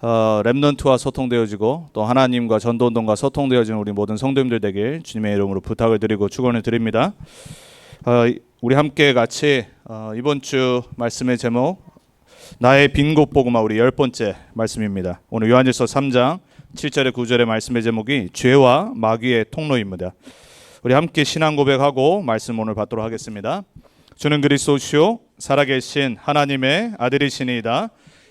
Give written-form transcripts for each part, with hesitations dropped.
렘넌트와 소통되어지고 또 하나님과 전도운동과 소통되어지는 우리 모든 성도님들 되길 주님의 이름으로 부탁을 드리고 축원을 드립니다. 우리 함께 같이 이번 주 말씀의 제목 나의 빈 곳 복음화 우리 10번째 말씀입니다. 오늘 요한일서 3장 7절에 9절의 말씀의 제목이 죄와 마귀의 통로입니다. 우리 함께 신앙 고백하고 말씀 오늘 받도록 하겠습니다. 주는 그리스도시요 살아계신 하나님의 아들이시니이다.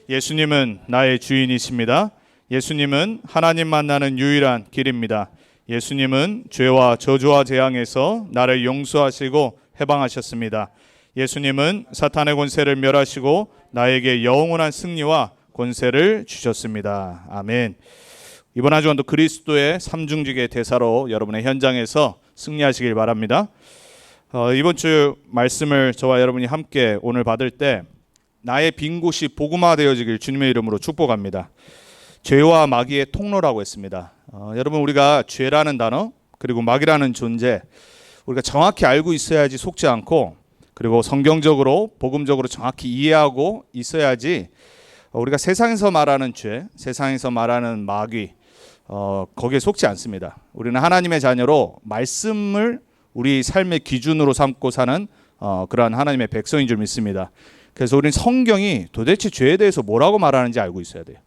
예수님은 나의 주인이십니다. 예수님은 하나님 만나는 유일한 길입니다. 예수님은 죄와 저주와 재앙에서 나를 용서하시고 해방하셨습니다. 예수님은 사탄의 권세를 멸하시고 나에게 영원한 승리와 권세를 주셨습니다. 아멘. 이번 한 주간도 그리스도의 삼중직의 대사로 여러분의 현장에서 승리하시길 바랍니다. 이번 주 말씀을 저와 여러분이 함께 오늘 받을 때 나의 빈 곳이 복음화되어지길 주님의 이름으로 축복합니다. 죄와 마귀의 통로라고 했습니다. 여러분, 우리가 죄라는 단어 그리고 마귀라는 존재 우리가 정확히 알고 있어야지 속지 않고, 그리고 성경적으로 복음적으로 정확히 이해하고 있어야지 우리가 세상에서 말하는 죄, 세상에서 말하는 마귀 거기에 속지 않습니다. 우리는 하나님의 자녀로 말씀을 우리 삶의 기준으로 삼고 사는 그러한 하나님의 백성인 줄 믿습니다. 그래서 우리는 성경이 도대체 죄에 대해서 뭐라고 말하는지 알고 있어야 돼요.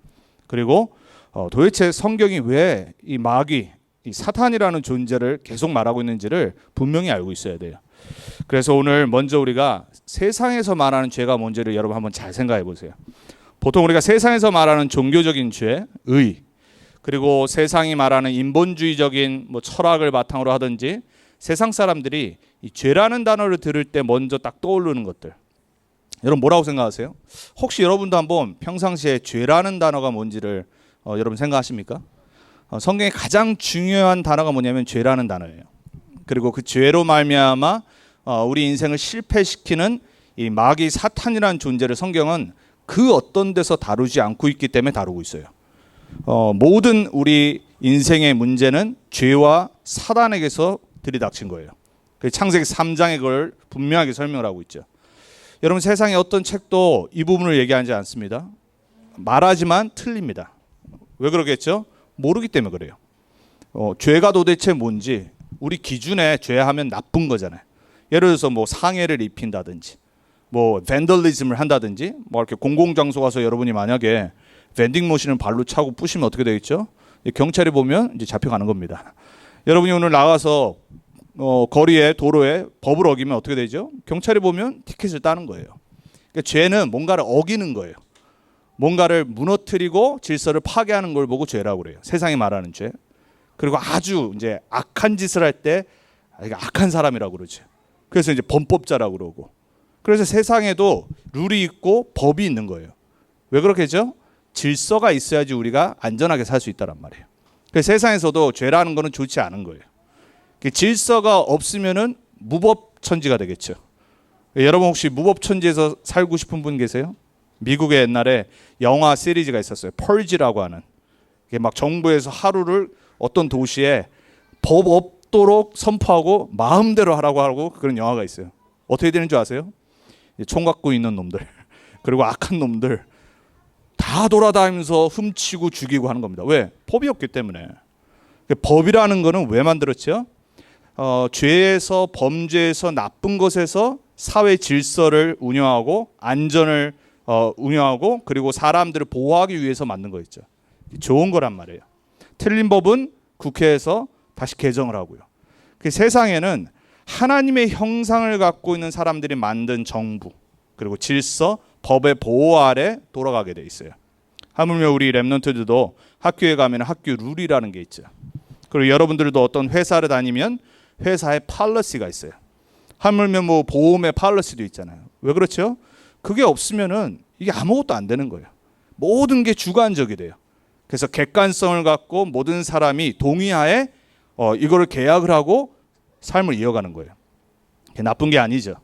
그리고 도대체 성경이 왜 이 마귀, 이 사탄이라는 존재를 계속 말하고 있는지를 분명히 알고 있어야 돼요. 그래서 오늘 먼저 우리가 세상에서 말하는 죄가 뭔지를 여러분 한번 잘 생각해 보세요. 보통 우리가 세상에서 말하는 종교적인 죄, 의, 그리고 세상이 말하는 인본주의적인 철학을 바탕으로 하든지 세상 사람들이 이 죄라는 단어를 들을 때 먼저 딱 떠오르는 것들, 여러분 뭐라고 생각하세요? 혹시 여러분도 한번 평상시에 죄라는 단어가 뭔지를 여러분 생각하십니까? 성경의 가장 중요한 단어가 뭐냐면 죄라는 단어예요. 그리고 그 죄로 말미암아 우리 인생을 실패시키는 이 마귀 사탄이라는 존재를 성경은 그 어떤 데서 다루지 않고 있기 때문에 다루고 있어요. 모든 우리 인생의 문제는 죄와 사단에게서 들이닥친 거예요. 창세기 3장에 그걸 분명하게 설명을 하고 있죠. 여러분, 세상의 어떤 책도 이 부분을 얘기하지 않습니다. 말하지만 틀립니다. 왜 그러겠죠? 모르기 때문에 그래요. 죄가 도대체 뭔지 우리 기준에 죄하면 나쁜 거잖아요. 예를 들어서 상해를 입힌다든지 밴들리즘을 한다든지 이렇게 공공장소 가서 여러분이 만약에 밴딩머신을 발로 차고 부시면 어떻게 되겠죠? 경찰이 보면 이제 잡혀가는 겁니다. 여러분이 오늘 나가서 거리에 도로에 법을 어기면 어떻게 되죠? 경찰이 보면 티켓을 따는 거예요. 그러니까 죄는 뭔가를 어기는 거예요. 뭔가를 무너뜨리고 질서를 파괴하는 걸 보고 죄라고 그래요. 세상이 말하는 죄. 그리고 아주 이제 악한 짓을 할 때 악한 사람이라고 그러죠. 그래서 이제 범법자라고 그러고. 그래서 세상에도 룰이 있고 법이 있는 거예요. 왜 그렇겠죠? 질서가 있어야지 우리가 안전하게 살 수 있다란 말이에요. 그래서 세상에서도 죄라는 거는 좋지 않은 거예요. 질서가 없으면은 무법천지가 되겠죠. 여러분 혹시 무법천지에서 살고 싶은 분 계세요? 미국에 옛날에 영화 시리즈가 있었어요. 펄지라고 하는. 정부에서 하루를 어떤 도시에 법 없도록 선포하고 마음대로 하라고 하고 그런 영화가 있어요. 어떻게 되는 줄 아세요? 총 갖고 있는 놈들 그리고 악한 놈들 다 돌아다니면서 훔치고 죽이고 하는 겁니다. 왜? 법이 없기 때문에. 법이라는 거는 왜 만들었죠? 죄에서 범죄에서 나쁜 것에서 사회 질서를 운영하고 안전을 운영하고 그리고 사람들을 보호하기 위해서 만든 거였죠. 좋은 거란 말이에요. 틀린 법은 국회에서 다시 개정을 하고요. 그 세상에는 하나님의 형상을 갖고 있는 사람들이 만든 정부 그리고 질서, 법의 보호 아래 돌아가게 돼 있어요. 하물며 우리 렘넌트들도 학교에 가면 학교 룰이라는 게 있죠. 그리고 여러분들도 어떤 회사를 다니면 회사의 팔러시가 있어요. 하물며 보험의 팔러시도 있잖아요. 왜 그렇죠? 그게 없으면은 이게 아무것도 안 되는 거예요. 모든 게 주관적이 돼요. 그래서 객관성을 갖고 모든 사람이 동의하에 이거를 계약을 하고 삶을 이어가는 거예요. 나쁜 게 아니죠.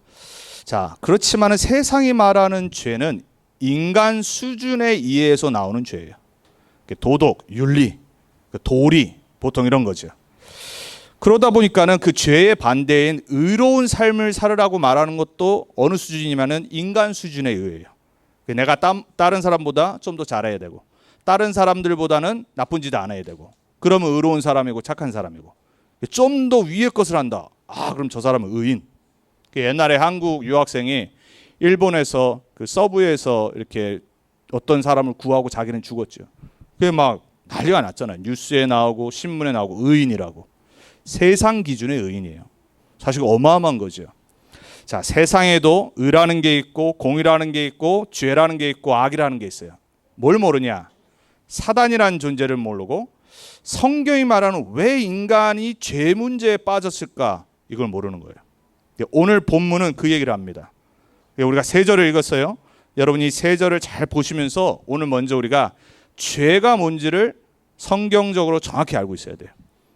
자, 그렇지만은 세상이 말하는 죄는 인간 수준에 의해서 나오는 죄예요. 도덕, 윤리, 도리, 보통 이런 거죠. 그러다 보니까는 그 죄의 반대인 의로운 삶을 살으라고 말하는 것도 어느 수준이냐면은 인간 수준에 의해요. 내가 다른 사람보다 좀 더 잘해야 되고, 다른 사람들보다는 나쁜 짓 안 해야 되고, 그러면 의로운 사람이고 착한 사람이고, 좀 더 위의 것을 한다. 그럼 저 사람은 의인. 옛날에 한국 유학생이 일본에서 그 서브웨이에서 이렇게 어떤 사람을 구하고 자기는 죽었죠. 그게 막 난리가 났잖아요. 뉴스에 나오고 신문에 나오고 의인이라고. 세상 기준의 의인이에요. 사실 어마어마한 거죠. 자, 세상에도 의라는 게 있고 공이라는 게 있고 죄라는 게 있고 악이라는 게 있어요. 뭘 모르냐? 사단이라는 존재를 모르고 성경이 말하는 왜 인간이 죄 문제에 빠졌을까? 이걸 모르는 거예요. 오늘 본문은 그 얘기를 합니다. 우리가 세 절을 읽었어요. 여러분이 이 세 절을 잘 보시면서 오늘 먼저 우리가 죄가 뭔지를 성경적으로 정확히 알고 있어야 돼요.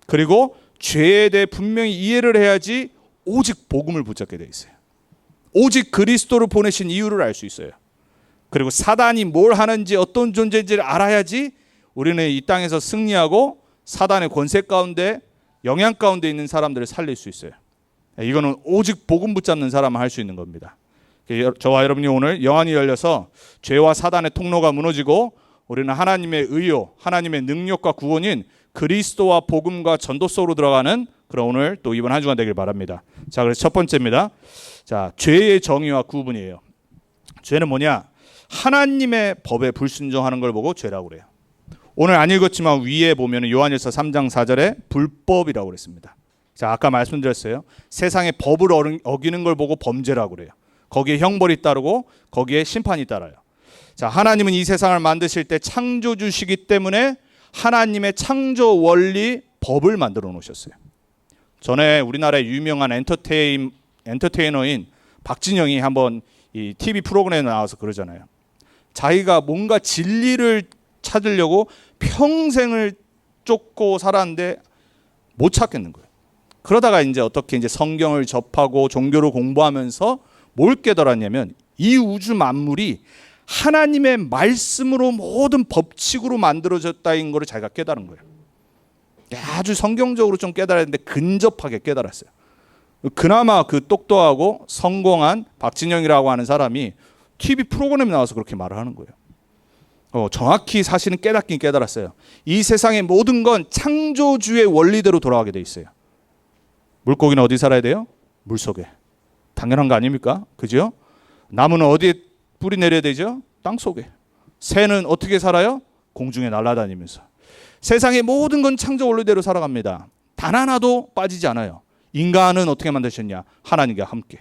그리고 죄에 대해 분명히 이해를 해야지 오직 복음을 붙잡게 돼 있어요. 오직 그리스도를 보내신 이유를 알 수 있어요. 그리고 사단이 뭘 하는지 어떤 존재인지를 알아야지 우리는 이 땅에서 승리하고 사단의 권세 가운데 영향 가운데 있는 사람들을 살릴 수 있어요. 이거는 오직 복음 붙잡는 사람만 할 수 있는 겁니다. 저와 여러분이 오늘 영안이 열려서 죄와 사단의 통로가 무너지고 우리는 하나님의 의요, 하나님의 능력과 구원인 그리스도와 복음과 전도 속으로 들어가는 그런 오늘 또 이번 한 주간 되길 바랍니다. 자, 그래서 첫 번째입니다. 자, 죄의 정의와 구분이에요. 죄는 뭐냐? 하나님의 법에 불순종하는 걸 보고 죄라고 그래요. 오늘 안 읽었지만 위에 보면 요한일서 3장 4절에 불법이라고 그랬습니다. 자, 아까 말씀드렸어요. 세상의 법을 어기는 걸 보고 범죄라고 그래요. 거기에 형벌이 따르고 거기에 심판이 따라요. 자, 하나님은 이 세상을 만드실 때 창조주시기 때문에 하나님의 창조 원리 법을 만들어 놓으셨어요. 전에 우리나라의 유명한 엔터테이너인 박진영이 한번 이 TV 프로그램에 나와서 그러잖아요. 자기가 뭔가 진리를 찾으려고 평생을 쫓고 살았는데 못 찾겠는 거예요. 그러다가 이제 어떻게 이제 성경을 접하고 종교를 공부하면서 뭘 깨달았냐면 이 우주 만물이 하나님의 말씀으로 모든 법칙으로 만들어졌다는 것을 자기가 깨달은 거예요. 아주 성경적으로 좀 깨달았는데 근접하게 깨달았어요. 그나마 그 똑똑하고 성공한 박진영이라고 하는 사람이 TV 프로그램에 나와서 그렇게 말을 하는 거예요. 정확히 사실은 깨닫긴 깨달았어요. 이 세상의 모든 건 창조주의 원리대로 돌아가게 돼 있어요. 물고기는 어디 살아야 돼요? 물속에. 당연한 거 아닙니까? 그죠? 나무는 어디에 뿌리 내려야 되죠? 땅 속에. 새는 어떻게 살아요? 공중에 날아다니면서. 세상의 모든 건 창조 원리대로 살아갑니다. 단 하나도 빠지지 않아요. 인간은 어떻게 만드셨냐? 하나님과 함께.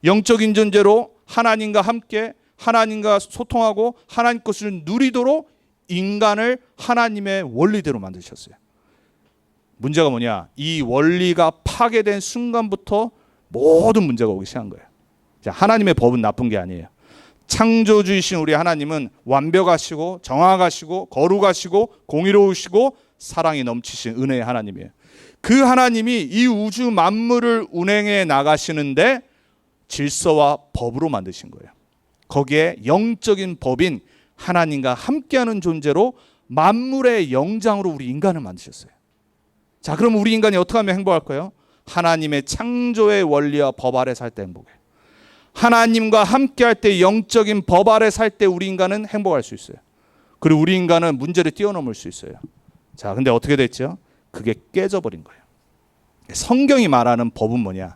영적인 존재로 하나님과 함께 하나님과 소통하고 하나님 것을 누리도록 인간을 하나님의 원리대로 만드셨어요. 문제가 뭐냐? 이 원리가 파괴된 순간부터 모든 문제가 오기 시작한 거예요. 자, 하나님의 법은 나쁜 게 아니에요. 창조주이신 우리 하나님은 완벽하시고 정확하시고 거룩하시고 공의로우시고 사랑이 넘치신 은혜의 하나님이에요. 그 하나님이 이 우주 만물을 운행해 나가시는데 질서와 법으로 만드신 거예요. 거기에 영적인 법인 하나님과 함께하는 존재로 만물의 영장으로 우리 인간을 만드셨어요. 자, 그럼 우리 인간이 어떻게 하면 행복할까요? 하나님의 창조의 원리와 법 아래 살 때 행복해. 하나님과 함께할 때 영적인 법 아래 살 때 우리 인간은 행복할 수 있어요. 그리고 우리 인간은 문제를 뛰어넘을 수 있어요. 자, 근데 어떻게 됐죠? 그게 깨져버린 거예요. 성경이 말하는 법은 뭐냐?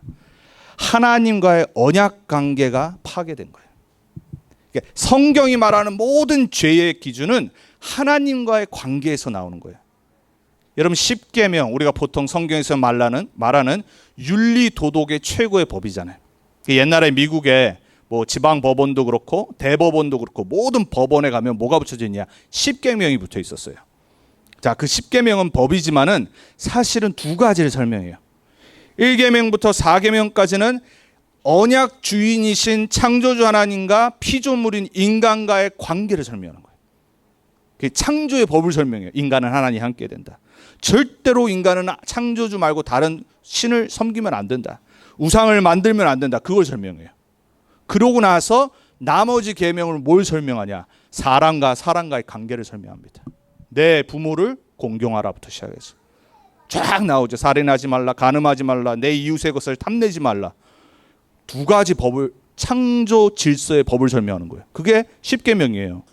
하나님과의 언약 관계가 파괴된 거예요. 성경이 말하는 모든 죄의 기준은 하나님과의 관계에서 나오는 거예요. 여러분, 십계명, 우리가 보통 성경에서 말하는 윤리 도덕의 최고의 법이잖아요. 옛날에 미국에 뭐 지방 법원도 그렇고 대법원도 그렇고 모든 법원에 가면 뭐가 붙여져 있냐? 십계명이 붙어 있었어요. 자, 그 십계명은 법이지만은 사실은 두 가지를 설명해요. 1계명부터 4계명까지는 언약 주인이신 창조주 하나님과 피조물인 인간과의 관계를 설명하는 거예요. 창조의 법을 설명해요. 인간은 하나님이 함께 된다. 절대로 인간은 창조주 말고 다른 신을 섬기면 안 된다. 우상을 만들면 안 된다. 그걸 설명해요. 그러고 나서 나머지 계명을 뭘 설명하냐? 사람과 사람과의 관계를 설명합니다. 내 부모를 공경하라부터 시작해서 쫙 나오죠. 살인하지 말라, 간음하지 말라, 내 이웃의 것을 탐내지 말라. 두 가지 법을, 창조 질서의 법을 설명하는 거예요. 그게 십계명이에요.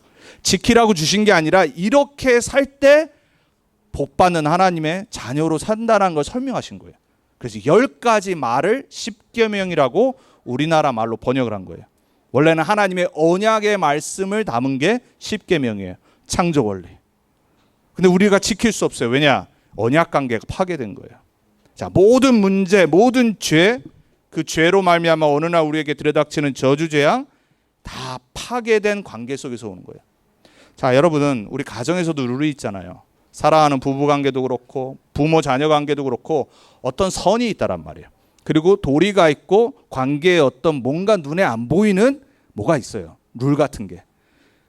지키라고 주신 게 아니라 이렇게 살 때 복받는 하나님의 자녀로 산다는 걸 설명하신 거예요. 그래서 10가지 말을 십계명이라고 우리나라 말로 번역을 한 거예요. 원래는 하나님의 언약의 말씀을 담은 게 십계명이에요. 창조 원리. 근데 우리가 지킬 수 없어요. 왜냐? 언약 관계가 파괴된 거예요. 자, 모든 문제, 모든 죄, 그 죄로 말미암아 어느 날 우리에게 들여닥치는 저주 재앙 다 파괴된 관계 속에서 오는 거예요. 자, 여러분은 우리 가정에서도 룰이 있잖아요. 사랑하는 부부 관계도 그렇고 부모 자녀 관계도 그렇고 어떤 선이 있다란 말이에요. 그리고 도리가 있고 관계에 어떤 뭔가 눈에 안 보이는 뭐가 있어요. 룰 같은 게.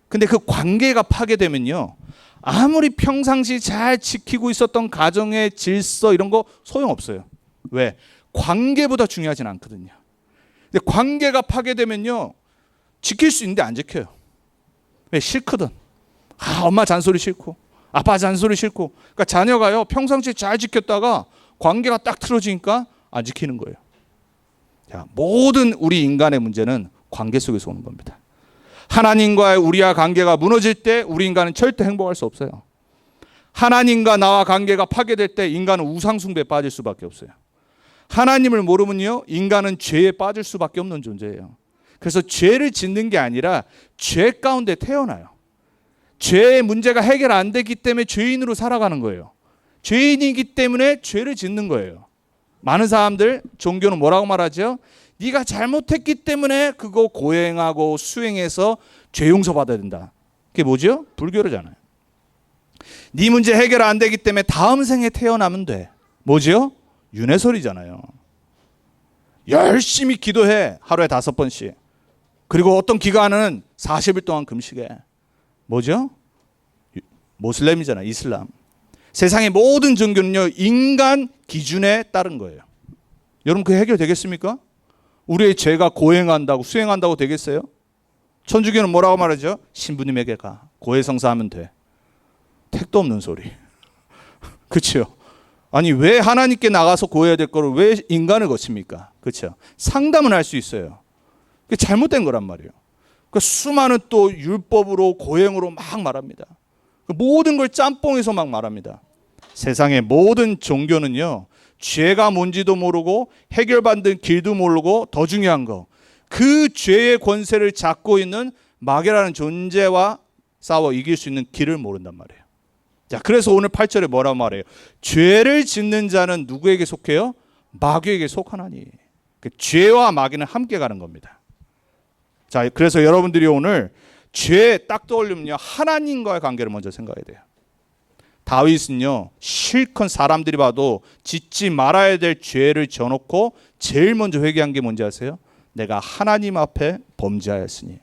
근데 그 관계가 파괴되면요, 아무리 평상시 잘 지키고 있었던 가정의 질서 이런 거 소용없어요. 왜? 관계보다 중요하진 않거든요. 근데 관계가 파괴되면요, 지킬 수 있는데 안 지켜요. 왜? 싫거든. 엄마 잔소리 싫고 아빠 잔소리 싫고. 그러니까 자녀가요, 평상시에 잘 지켰다가 관계가 딱 틀어지니까 안 지키는 거예요. 자, 모든 우리 인간의 문제는 관계 속에서 오는 겁니다. 하나님과의 우리와 관계가 무너질 때 우리 인간은 절대 행복할 수 없어요. 하나님과 나와 관계가 파괴될 때 인간은 우상숭배에 빠질 수밖에 없어요. 하나님을 모르면요, 인간은 죄에 빠질 수밖에 없는 존재예요. 그래서 죄를 짓는 게 아니라 죄 가운데 태어나요. 죄의 문제가 해결 안 되기 때문에 죄인으로 살아가는 거예요. 죄인이기 때문에 죄를 짓는 거예요. 많은 사람들 종교는 뭐라고 말하죠? 네가 잘못했기 때문에 그거 고행하고 수행해서 죄 용서받아야 된다. 그게 뭐죠? 불교로잖아요. 네 문제 해결 안 되기 때문에 다음 생에 태어나면 돼. 뭐죠? 윤회설이잖아요. 열심히 기도해. 하루에 5번씩. 그리고 어떤 기간은 40일 동안 금식해. 뭐죠? 모슬렘이잖아요. 이슬람. 세상의 모든 종교는요, 인간 기준에 따른 거예요. 여러분, 그 해결되겠습니까? 우리의 죄가 고행한다고 수행한다고 되겠어요? 천주교는 뭐라고 말하죠? 신부님에게 가. 고해성사하면 돼. 택도 없는 소리. 그렇죠? 아니, 왜 하나님께 나가서 고해야 될 거를 왜 인간을 거칩니까? 그렇죠? 상담은 할 수 있어요. 그게 잘못된 거란 말이에요. 그 수많은 또 율법으로 고행으로 막 말합니다. 모든 걸 짬뽕해서 막 말합니다. 세상의 모든 종교는요, 죄가 뭔지도 모르고 해결받는 길도 모르고 더 중요한 거, 그 죄의 권세를 잡고 있는 마귀라는 존재와 싸워 이길 수 있는 길을 모른단 말이에요. 자, 그래서 오늘 8절에 뭐라고 말해요? 죄를 짓는 자는 누구에게 속해요? 마귀에게 속하나니. 그 죄와 마귀는 함께 가는 겁니다. 자, 그래서 여러분들이 오늘 죄 딱 떠올리면요, 하나님과의 관계를 먼저 생각해야 돼요. 다윗은요, 실컷 사람들이 봐도 짓지 말아야 될 죄를 져놓고 제일 먼저 회개한 게 뭔지 아세요? 내가 하나님 앞에 범죄하였으니.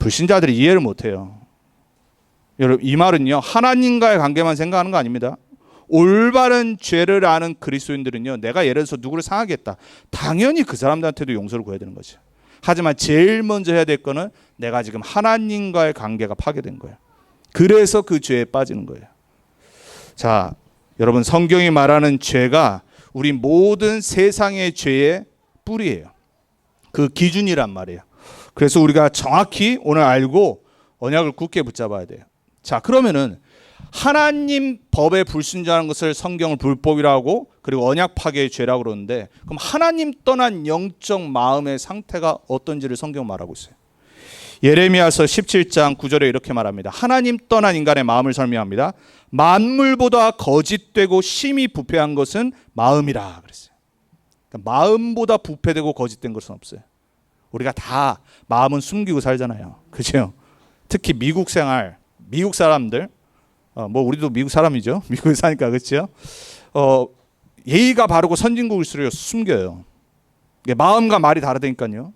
불신자들이 이해를 못해요. 여러분, 이 말은요, 하나님과의 관계만 생각하는 거 아닙니다. 올바른 죄를 아는 그리스도인들은요, 내가 예를 들어서 누구를 상하게 했다, 당연히 그 사람들한테도 용서를 구해야 되는 거죠. 하지만 제일 먼저 해야 될 거는 내가 지금 하나님과의 관계가 파괴된 거예요. 그래서 그 죄에 빠지는 거예요. 자, 여러분, 성경이 말하는 죄가 우리 모든 세상의 죄의 뿌리예요. 그 기준이란 말이에요. 그래서 우리가 정확히 오늘 알고 언약을 굳게 붙잡아야 돼요. 자, 그러면은 하나님 법에 불순종하는 것을 성경을 불법이라고, 그리고 언약 파괴의 죄라고 그러는데, 그럼 하나님 떠난 영적 마음의 상태가 어떤지를 성경 말하고 있어요. 예레미야서 17장 9절에 이렇게 말합니다. 하나님 떠난 인간의 마음을 설명합니다. 만물보다 거짓되고 심히 부패한 것은 마음이라 그랬어요. 그러니까 마음보다 부패되고 거짓된 것은 없어요. 우리가 다 마음은 숨기고 살잖아요. 그죠? 특히 미국 생활, 미국 사람들, 뭐 우리도 미국 사람이죠. 미국에 사니까, 그렇죠? 예의가 바르고 선진국일수록 숨겨요. 마음과 말이 다르다니까요.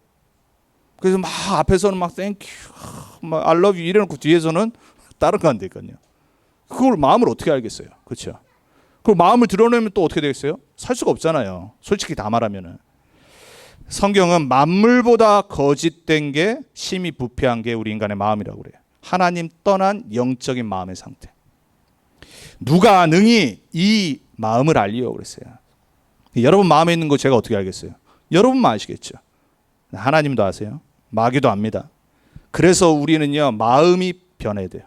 그래서 막 앞에서는 막 땡큐, 막 I love you 이래놓고 뒤에서는 다른 거 한다니까요. 그걸 마음을 어떻게 알겠어요, 그렇죠? 그 마음을 드러내면 또 어떻게 되겠어요? 살 수가 없잖아요. 솔직히 다 말하면은. 성경은 만물보다 거짓된 게, 심히 부패한 게 우리 인간의 마음이라고 그래요. 하나님 떠난 영적인 마음의 상태. 누가 능히 이 마음을 알리요 그랬어요. 여러분 마음에 있는 거 제가 어떻게 알겠어요? 여러분만 아시겠죠. 하나님도 아세요. 마귀도 압니다. 그래서 우리는요, 마음이 변해야 돼요.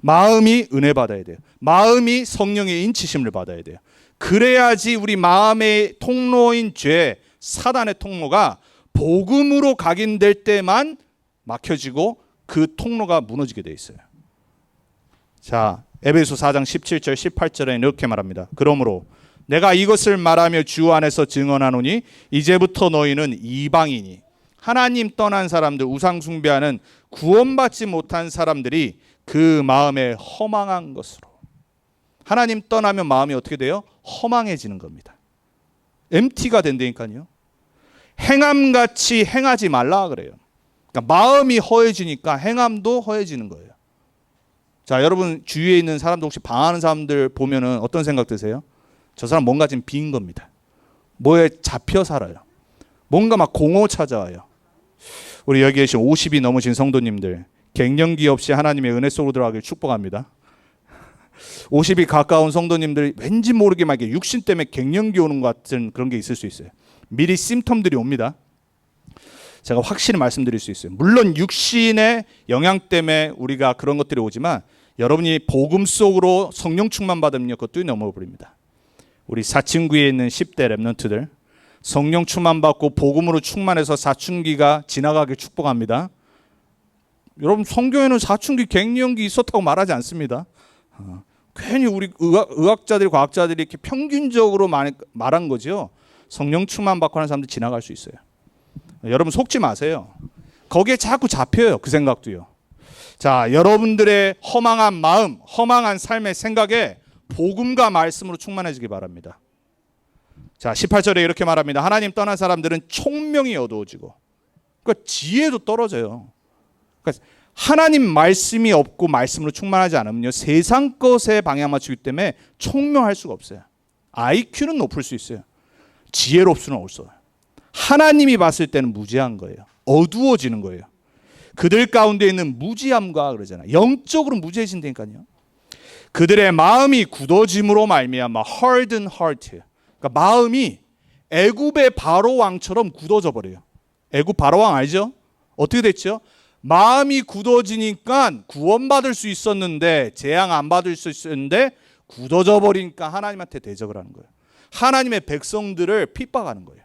마음이 은혜 받아야 돼요. 마음이 성령의 인치심을 받아야 돼요. 그래야지 우리 마음의 통로인 죄, 사단의 통로가 복음으로 각인될 때만 막혀지고 그 통로가 무너지게 돼 있어요. 자, 에베소 4장 17절 18절에 이렇게 말합니다. 그러므로 내가 이것을 말하며 주 안에서 증언하노니 이제부터 너희는 이방인이 하나님 떠난 사람들, 우상 숭배하는 구원받지 못한 사람들이 그 마음에 허망한 것으로. 하나님 떠나면 마음이 어떻게 돼요? 허망해지는 겁니다. MT가 된다니까요. 행함같이 행하지 말라 그래요. 그러니까 마음이 허해지니까 행함도 허해지는 거예요. 자, 여러분 주위에 있는 사람들 혹시 방황하는 사람들 보면은 어떤 생각 드세요? 저 사람 뭔가 지금 빈 겁니다. 뭐에 잡혀 살아요. 뭔가 막 공허 찾아와요. 우리 여기 계신 50이 넘으신 성도님들, 갱년기 없이 하나님의 은혜 속으로 들어가길 축복합니다. 50이 가까운 성도님들 왠지 모르게 막 육신 때문에 갱년기 오는 것 같은 그런 게 있을 수 있어요. 미리 심텀들이 옵니다. 제가 확실히 말씀드릴 수 있어요. 물론 육신의 영향 때문에 우리가 그런 것들이 오지만 여러분이 복음 속으로 성령 충만 받으면 그것도 넘어버립니다. 우리 사춘기에 있는 10대 랩런트들 성령 충만 받고 복음으로 충만해서 사춘기가 지나가길 축복합니다. 여러분 성경에는 사춘기 갱년기 있었다고 말하지 않습니다. 괜히 우리 의학자들이 과학자들이 이렇게 평균적으로 말한 거죠. 성령 충만 받고 하는 사람들 지나갈 수 있어요. 여러분 속지 마세요. 거기에 자꾸 잡혀요. 그 생각도요. 자, 여러분들의 허망한 마음, 허망한 삶의 생각에 복음과 말씀으로 충만해지기 바랍니다. 자, 18절에 이렇게 말합니다. 하나님 떠난 사람들은 총명이 어두워지고, 그러니까 지혜도 떨어져요. 그러니까 하나님 말씀이 없고 말씀으로 충만하지 않으면요, 세상 것에 방향 맞추기 때문에 총명할 수가 없어요. IQ는 높을 수 있어요. 지혜롭 수는 없어요. 하나님이 봤을 때는 무지한 거예요. 어두워지는 거예요. 그들 가운데 있는 무지함과 그러잖아요. 영적으로 무지해진다니까요. 그들의 마음이 굳어짐으로 말미암아 hardened heart. 그러니까 마음이 애굽의 바로 왕처럼 굳어져 버려요. 애굽 바로 왕 알죠? 어떻게 됐죠? 마음이 굳어지니까 구원받을 수 있었는데, 재앙 안 받을 수 있었는데 굳어져 버리니까 하나님한테 대적을 하는 거예요. 하나님의 백성들을 핍박하는 거예요.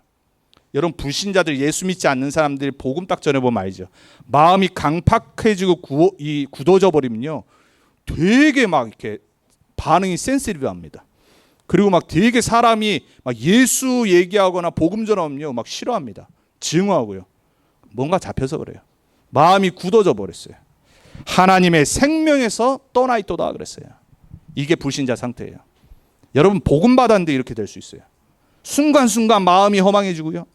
여러분 불신자들, 예수 믿지 않는 사람들이 복음 딱 전해보면 알죠. 마음이 강팍해지고 굳어져 버리면요, 되게 막 이렇게 반응이 센시티브합니다. 그리고 막 되게 사람이 막 예수 얘기하거나 복음 전하면요 막 싫어합니다. 증오하고요. 뭔가 잡혀서 그래요. 마음이 굳어져 버렸어요. 하나님의 생명에서 떠나 있도다 그랬어요. 이게 불신자 상태예요. 여러분 복음 받았는데 이렇게 될 수 있어요. 순간순간 마음이 허망해지고요,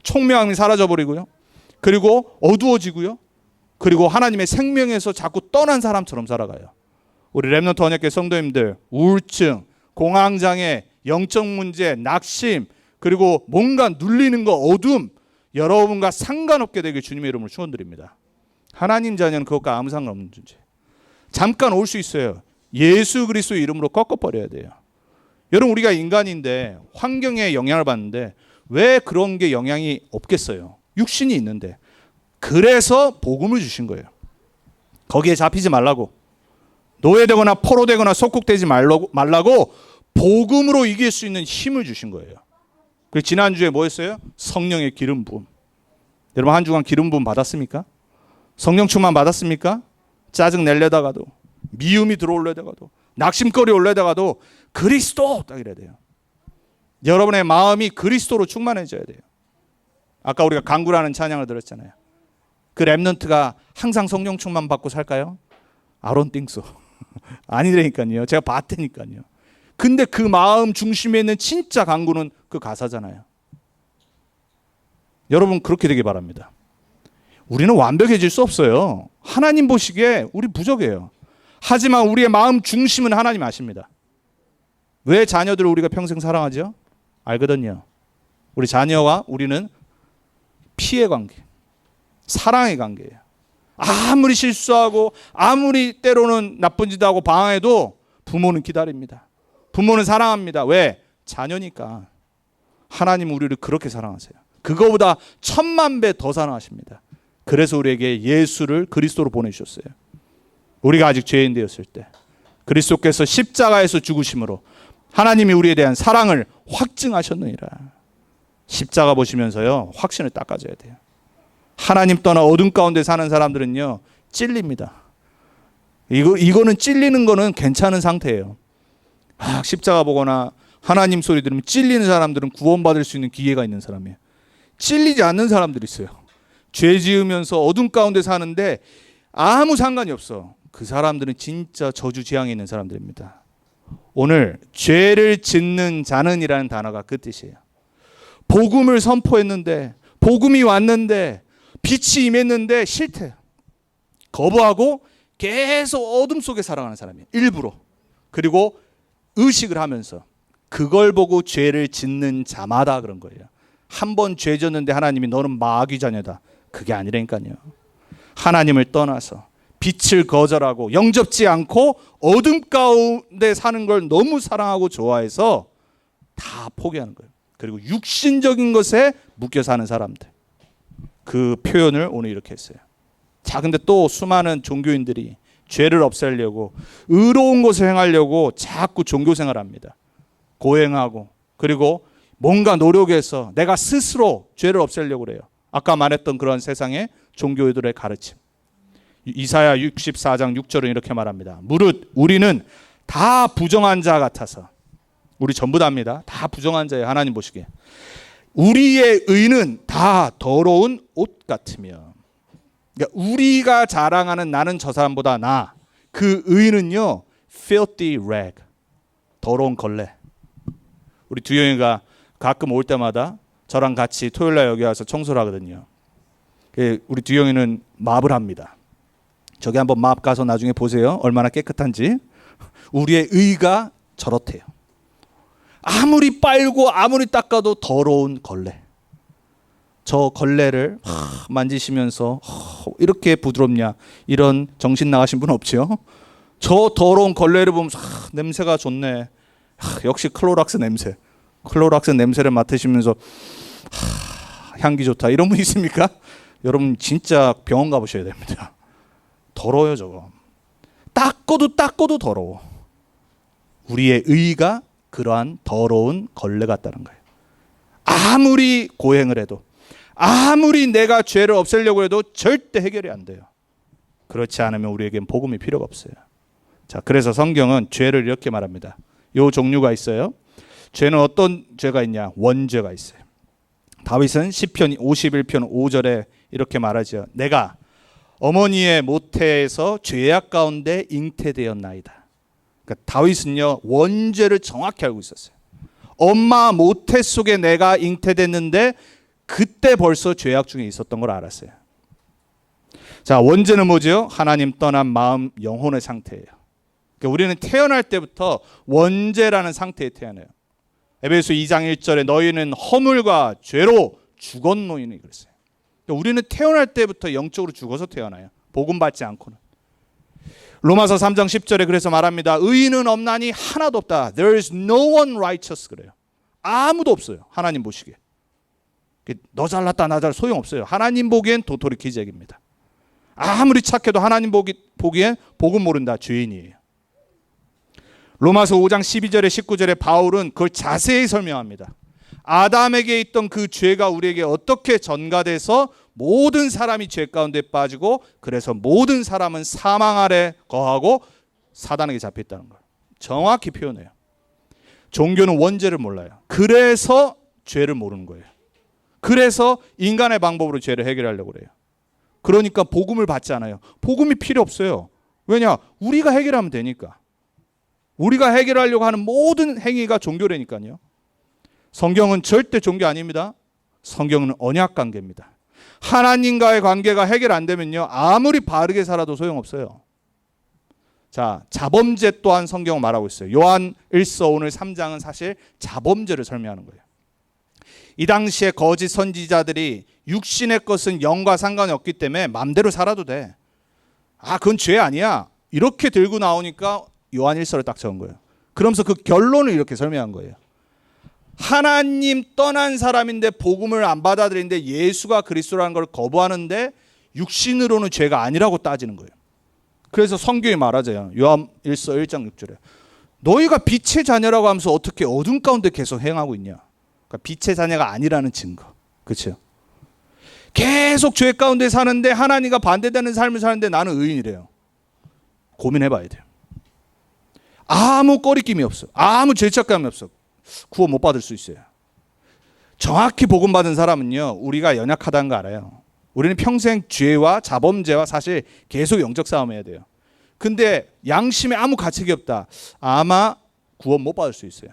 총명함이 사라져 버리고요, 그리고 어두워지고요, 그리고 하나님의 생명에서 자꾸 떠난 사람처럼 살아가요. 우리 렘넌트 언약궤 성도님들, 우울증, 공황장애, 영적 문제, 낙심, 그리고 뭔가 눌리는 거, 어둠, 여러분과 상관없게 되길 주님의 이름으로 축원드립니다. 하나님 자녀는 그것과 아무 상관없는 존재. 잠깐 올 수 있어요. 예수 그리스도의 이름으로 꺾어버려야 돼요. 여러분 우리가 인간인데 환경에 영향을 받는데 왜 그런 게 영향이 없겠어요? 육신이 있는데. 그래서 복음을 주신 거예요. 거기에 잡히지 말라고, 노예되거나 포로되거나 속국되지 말라고 복음으로 이길 수 있는 힘을 주신 거예요. 그리고 지난주에 뭐 했어요? 성령의 기름 부음. 여러분 한 주간 기름 부음 받았습니까? 성령 충만 받았습니까? 짜증 내려다가도, 미움이 들어올려다가도, 낙심거리 올려다가도 그리스도 딱 이래야 돼요. 여러분의 마음이 그리스도로 충만해져야 돼요. 아까 우리가 강구라는 찬양을 들었잖아요. 그 렘넌트가 항상 성령 충만 받고 살까요? I don't think so. 아니라니까요. 제가 봤다니까요. 근데 그 마음 중심에 있는 진짜 강구는 그 가사잖아요. 여러분 그렇게 되길 바랍니다. 우리는 완벽해질 수 없어요. 하나님 보시기에 우리 부족해요. 하지만 우리의 마음 중심은 하나님 아십니다. 왜 자녀들을 우리가 평생 사랑하죠? 알거든요. 우리 자녀와 우리는 피해 관계, 사랑의 관계예요. 아무리 실수하고 아무리 때로는 나쁜 짓 하고 방황해도 부모는 기다립니다. 부모는 사랑합니다. 왜? 자녀니까. 하나님은 우리를 그렇게 사랑하세요. 그거보다 1000만 배 더 사랑하십니다. 그래서 우리에게 예수를 그리스도로 보내주셨어요. 우리가 아직 죄인 되었을 때 그리스도께서 십자가에서 죽으심으로 하나님이 우리에 대한 사랑을 확증하셨느니라. 십자가 보시면서요, 확신을 딱 가져야 돼요. 하나님 떠나 어둠 가운데 사는 사람들은요, 찔립니다. 이거는 찔리는 거는 괜찮은 상태예요. 막 십자가 보거나 하나님 소리 들으면 찔리는 사람들은 구원받을 수 있는 기회가 있는 사람이에요. 찔리지 않는 사람들이 있어요. 죄 지으면서 어둠 가운데 사는데 아무 상관이 없어. 그 사람들은 진짜 저주지향에 있는 사람들입니다. 오늘 죄를 짓는 자는이라는 단어가 그 뜻이에요. 복음을 선포했는데, 복음이 왔는데, 빛이 임했는데 싫대. 거부하고 계속 어둠 속에 살아가는 사람이에요. 일부러. 그리고 의식을 하면서 그걸 보고 죄를 짓는 자마다 그런 거예요. 한 번 죄 졌는데 하나님이 너는 마귀 자녀다. 그게 아니라니까요. 하나님을 떠나서 빛을 거절하고 영접지 않고 어둠 가운데 사는 걸 너무 사랑하고 좋아해서 다 포기하는 거예요. 그리고 육신적인 것에 묶여 사는 사람들. 그 표현을 오늘 이렇게 했어요. 자, 근데 또 수많은 종교인들이 죄를 없애려고 의로운 것을 행하려고 자꾸 종교생활을 합니다. 고행하고 그리고 뭔가 노력해서 내가 스스로 죄를 없애려고 그래요. 아까 말했던 그런 세상의 종교들의 가르침. 이사야 64장 6절은 이렇게 말합니다. 무릇 우리는 다 부정한 자 같아서, 우리 전부 다입니다. 다 부정한 자예요. 하나님 보시기에. 우리의 의는 다 더러운 옷 같으며, 그러니까 우리가 자랑하는 나는 저 사람보다 나, 그 의는요 filthy rag, 더러운 걸레. 우리 두영이가 가끔 올 때마다 저랑 같이 토요일날 여기 와서 청소를 하거든요. 우리 두영이는 맙을 합니다. 저기 한번 맙 가서 나중에 보세요. 얼마나 깨끗한지. 우리의 의가 저렇대요. 아무리 빨고 아무리 닦아도 더러운 걸레. 저 걸레를 만지시면서 이렇게 부드럽냐, 이런 정신 나가신 분 없죠? 저 더러운 걸레를 보면서 냄새가 좋네. 역시 클로락스 냄새. 클로락스 냄새를 맡으시면서 향기 좋다, 이런 분 있습니까? 여러분 진짜 병원 가보셔야 됩니다. 더러워요 저거. 닦아도 더러워. 우리의 의가 그러한 더러운 걸레 같다는 거예요. 아무리 고행을 해도, 아무리 내가 죄를 없애려고 해도 절대 해결이 안 돼요. 그렇지 않으면 우리에겐 복음이 필요가 없어요. 자, 그래서 성경은 죄를 이렇게 말합니다. 요 종류가 있어요. 죄는 어떤 죄가 있냐? 원죄가 있어요. 다윗은 시편 51편 5절에 이렇게 말하죠. 내가 어머니의 모태에서 죄악 가운데 잉태되었나이다. 그러니까 다윗은요 원죄를 정확히 알고 있었어요. 엄마 모태 속에 내가 잉태됐는데 그때 벌써 죄악 중에 있었던 걸 알았어요. 자, 원죄는 뭐죠? 하나님 떠난 마음, 영혼의 상태예요. 그러니까 우리는 태어날 때부터 원죄라는 상태에 태어나요. 에베소 2장 1절에 너희는 허물과 죄로 죽었노이니 그랬어요. 그러니까 우리는 태어날 때부터 영적으로 죽어서 태어나요. 복음 받지 않고는. 로마서 3장 10절에 그래서 말합니다. 의인은 없나니 하나도 없다. There is no one righteous 그래요. 아무도 없어요. 하나님 보시기에. 너 잘났다 나 잘 소용없어요. 하나님 보기엔 도토리 기적입니다. 아무리 착해도 하나님 보기엔 복음 모른다. 죄인이에요. 로마서 5장 12절에 19절에 바울은 그걸 자세히 설명합니다. 아담에게 있던 그 죄가 우리에게 어떻게 전가돼서 모든 사람이 죄 가운데 빠지고 그래서 모든 사람은 사망 아래 거하고 사단에게 잡혀있다는 걸 정확히 표현해요. 종교는 원죄를 몰라요. 그래서 죄를 모르는 거예요. 그래서 인간의 방법으로 죄를 해결하려고 그래요. 그러니까 복음을 받지 않아요. 복음이 필요 없어요. 왜냐? 우리가 해결하면 되니까. 우리가 해결하려고 하는 모든 행위가 종교라니까요. 성경은 절대 종교 아닙니다. 성경은 언약 관계입니다. 하나님과의 관계가 해결 안 되면요 아무리 바르게 살아도 소용없어요. 자, 자범죄 또한 성경은 말하고 있어요. 요한 1서 오늘 3장은 사실 자범죄를 설명하는 거예요. 이 당시에 거짓 선지자들이 육신의 것은 영과 상관이 없기 때문에 마음대로 살아도 돼. 아, 그건 죄 아니야. 이렇게 들고 나오니까 요한 1서를 딱 적은 거예요. 그러면서 그 결론을 이렇게 설명한 거예요. 하나님 떠난 사람인데 복음을 안 받아들이는데 예수가 그리스도라는 걸 거부하는데 육신으로는 죄가 아니라고 따지는 거예요. 그래서 성경이 말하잖아요. 요한 1서 1장 6절에 너희가 빛의 자녀라고 하면서 어떻게 어둠 가운데 계속 행하고 있냐. 그러니까 빛의 자녀가 아니라는 증거. 그렇죠? 계속 죄 가운데 사는데 하나님과 반대되는 삶을 사는데 나는 의인이래요. 고민해봐야 돼요. 아무 꺼리낌이 없어. 아무 죄책감이 없어. 구원 못 받을 수 있어요. 정확히 복음 받은 사람은요, 우리가 연약하다는 거 알아요. 우리는 평생 죄와 자범죄와 사실 계속 영적 싸움해야 돼요. 근데 양심에 아무 가책이 없다. 아마 구원 못 받을 수 있어요.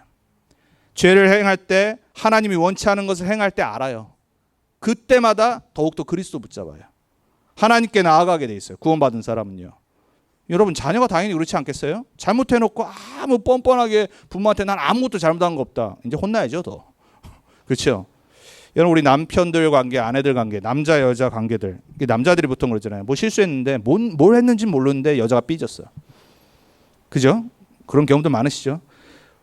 죄를 행할 때 하나님이 원치 않은 것을 행할 때 알아요. 그때마다 더욱더 그리스도 붙잡아요. 하나님께 나아가게 돼 있어요. 구원받은 사람은요. 여러분 자녀가 당연히 그렇지 않겠어요? 잘못해놓고 아무 뻔뻔하게 부모한테 난 아무것도 잘못한 거 없다. 이제 혼나야죠 더. 그렇죠? 여러분 우리 남편들 관계, 아내들 관계, 남자 여자 관계들, 남자들이 보통 그러잖아요. 뭐 실수했는데 뭘 했는지 모르는데 여자가 삐졌어. 그죠? 그런 경우도 많으시죠?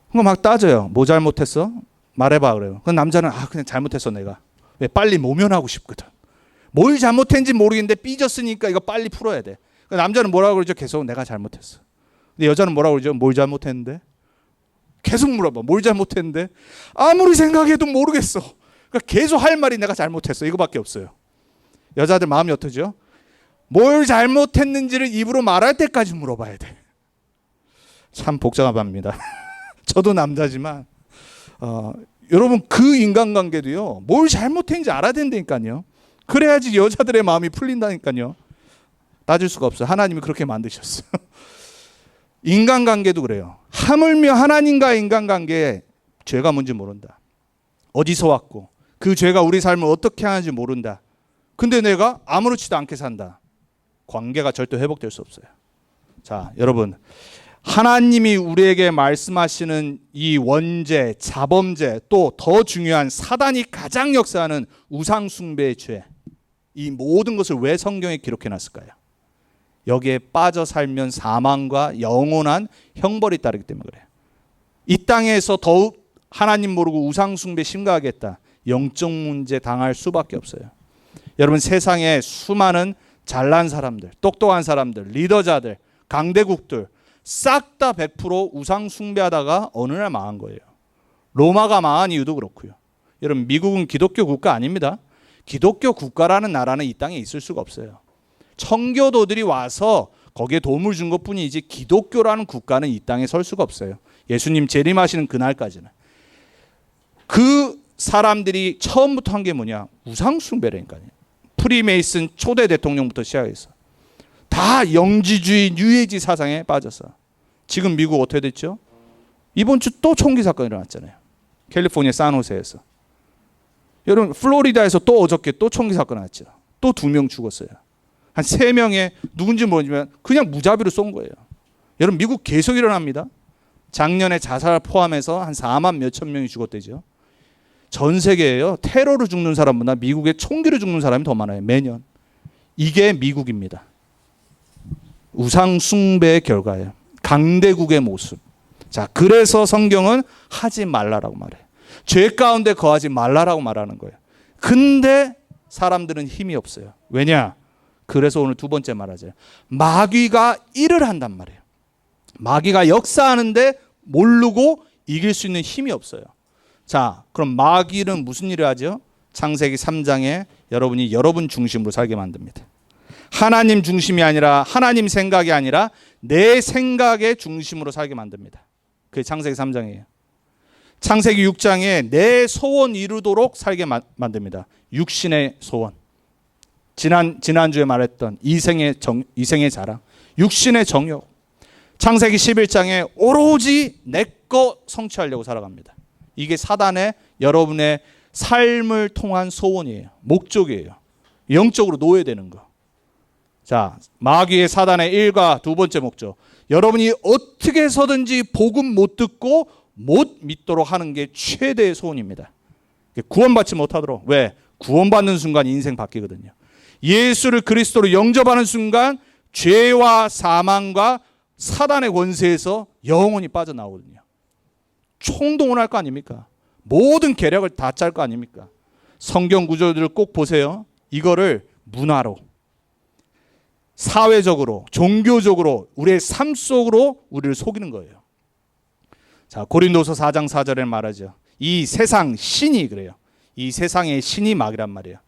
그거 막 따져요. 뭐 잘못했어? 말해봐 그래요. 그럼 남자는 그냥 잘못했어 내가. 왜? 빨리 모면하고 싶거든. 뭘 잘못했는지 모르겠는데 삐졌으니까 이거 빨리 풀어야 돼. 남자는 뭐라고 그러죠? 계속 내가 잘못했어. 근데 여자는 뭐라고 그러죠? 뭘 잘못했는데? 계속 물어봐. 뭘 잘못했는데? 아무리 생각해도 모르겠어. 그러니까 계속 할 말이 내가 잘못했어. 이거밖에 없어요. 여자들 마음이 어떠죠? 뭘 잘못했는지를 입으로 말할 때까지 물어봐야 돼. 참 복잡합니다. 저도 남자지만 여러분 그 인간관계도요. 뭘 잘못했는지 알아야 된다니까요. 그래야지 여자들의 마음이 풀린다니까요. 따질 수가 없어요. 하나님이 그렇게 만드셨어요. 인간관계도 그래요. 하물며 하나님과의 인간관계에 죄가 뭔지 모른다. 어디서 왔고 그 죄가 우리 삶을 어떻게 하는지 모른다. 근데 내가 아무렇지도 않게 산다. 관계가 절대 회복될 수 없어요. 자, 여러분 하나님이 우리에게 말씀하시는 이 원죄, 자범죄, 또 더 중요한 사단이 가장 역사하는 우상 숭배의 죄, 이 모든 것을 왜 성경에 기록해 놨을까요? 여기에 빠져 살면 사망과 영원한 형벌이 따르기 때문에 그래요. 이 땅에서 더욱 하나님 모르고 우상 숭배 심각하겠다. 영적 문제 당할 수밖에 없어요. 여러분 세상에 수많은 잘난 사람들, 똑똑한 사람들, 리더자들, 강대국들 싹 다 100% 우상 숭배하다가 어느 날 망한 거예요. 로마가 망한 이유도 그렇고요. 여러분 미국은 기독교 국가 아닙니다. 기독교 국가라는 나라는 이 땅에 있을 수가 없어요. 청교도들이 와서 거기에 도움을 준 것뿐이지 기독교라는 국가는 이 땅에 설 수가 없어요. 예수님 재림하시는 그날까지는. 그 사람들이 처음부터 한 게 뭐냐? 우상 숭배라니까요. 프리메이슨 초대 대통령부터 시작해서 다 영지주의, 뉴에이지 사상에 빠졌어. 지금 미국 어떻게 됐죠? 이번 주 또 총기 사건이 일어났잖아요. 캘리포니아 산호세에서. 여러분 플로리다에서 또 어저께 또 총기 사건 났죠. 또 2명 죽었어요. 한 3명의 누군지 모르지만 그냥 무자비로 쏜 거예요. 여러분 미국 계속 일어납니다. 작년에 자살 포함해서 한 4만 몇천 명이 죽었대죠. 전 세계에요. 테러로 죽는 사람보다 미국에 총기로 죽는 사람이 더 많아요. 매년. 이게 미국입니다. 우상 숭배의 결과예요. 강대국의 모습. 자, 그래서 성경은 하지 말라라고 말해요. 죄 가운데 거하지 말라라고 말하는 거예요. 근데 사람들은 힘이 없어요. 왜냐? 그래서 오늘 두 번째 말하죠. 마귀가 일을 한단 말이에요. 마귀가 역사하는데 모르고 이길 수 있는 힘이 없어요. 자, 그럼 마귀는 무슨 일을 하죠? 창세기 3장에 여러분이 여러분 중심으로 살게 만듭니다. 하나님 중심이 아니라 하나님 생각이 아니라 내 생각의 중심으로 살게 만듭니다. 그게 창세기 3장이에요. 창세기 6장에 내 소원 이루도록 살게 만듭니다. 육신의 소원. 지난주에 말했던 이생의 자랑. 육신의 정욕. 창세기 11장에 오로지 내 거 성취하려고 살아갑니다. 이게 사단의 여러분의 삶을 통한 소원이에요. 목적이에요. 영적으로 노예되는 거. 자, 마귀의 사단의 일과 두 번째 목적. 여러분이 어떻게 해서든지 복음 못 듣고 못 믿도록 하는 게 최대의 소원입니다. 구원받지 못하도록. 왜? 구원받는 순간 인생 바뀌거든요. 예수를 그리스도로 영접하는 순간 죄와 사망과 사단의 권세에서 영원히 빠져나오거든요. 총동원 할 거 아닙니까? 모든 계략을 다 짤 거 아닙니까? 성경 구절들을 꼭 보세요. 이거를 문화로. 사회적으로, 종교적으로, 우리의 삶 속으로 우리를 속이는 거예요. 자, 고린도서 4장 4절에 말하죠. 이 세상 신이 그래요. 이 세상의 신이 마귀란 말이에요.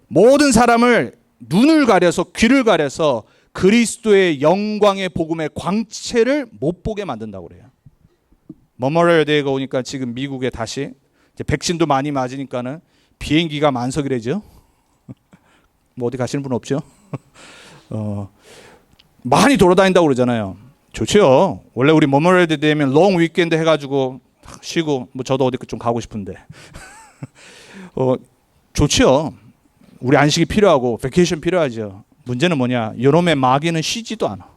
모든 사람을 눈을 가려서, 귀를 가려서 그리스도의 영광의 복음의 광채를 못 보게 만든다고 그래요. 머머럴 데이가 오니까 지금 미국에 다시 이제 백신도 많이 맞으니까는 비행기가 만석이래죠. 뭐 어디 가시는 분 없죠? 많이 돌아다닌다고 그러잖아요. 좋죠. 원래 우리 머머럴 데이 되면 롱 위켄드 해가지고 쉬고, 뭐 저도 어디 좀 가고 싶은데 좋죠. 우리 안식이 필요하고 베케이션 필요하죠. 문제는 뭐냐? 요놈의 마귀는 쉬지도 않아.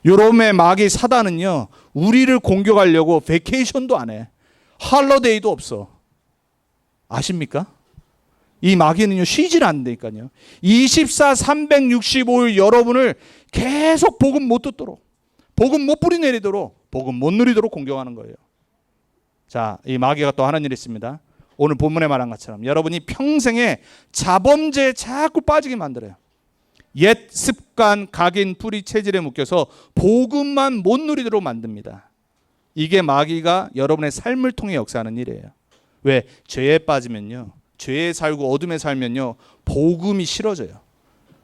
요놈의 마귀 사단은요, 우리를 공격하려고 베케이션도 안 해. 할러데이도 없어. 아십니까? 이 마귀는요, 쉬질 않는다니까요. 24, 365일 여러분을 계속 복음 못 듣도록, 복음 못 뿌리내리도록, 복음 못 누리도록 공격하는 거예요. 자, 이 마귀가 또 하는 일이 있습니다. 오늘 본문에 말한 것처럼 여러분이 평생에 자범죄에 자꾸 빠지게 만들어요. 옛 습관, 각인, 뿌리, 체질에 묶여서 복음만 못 누리도록 만듭니다. 이게 마귀가 여러분의 삶을 통해 역사하는 일이에요. 왜? 죄에 빠지면요, 죄에 살고 어둠에 살면요, 복음이 싫어져요.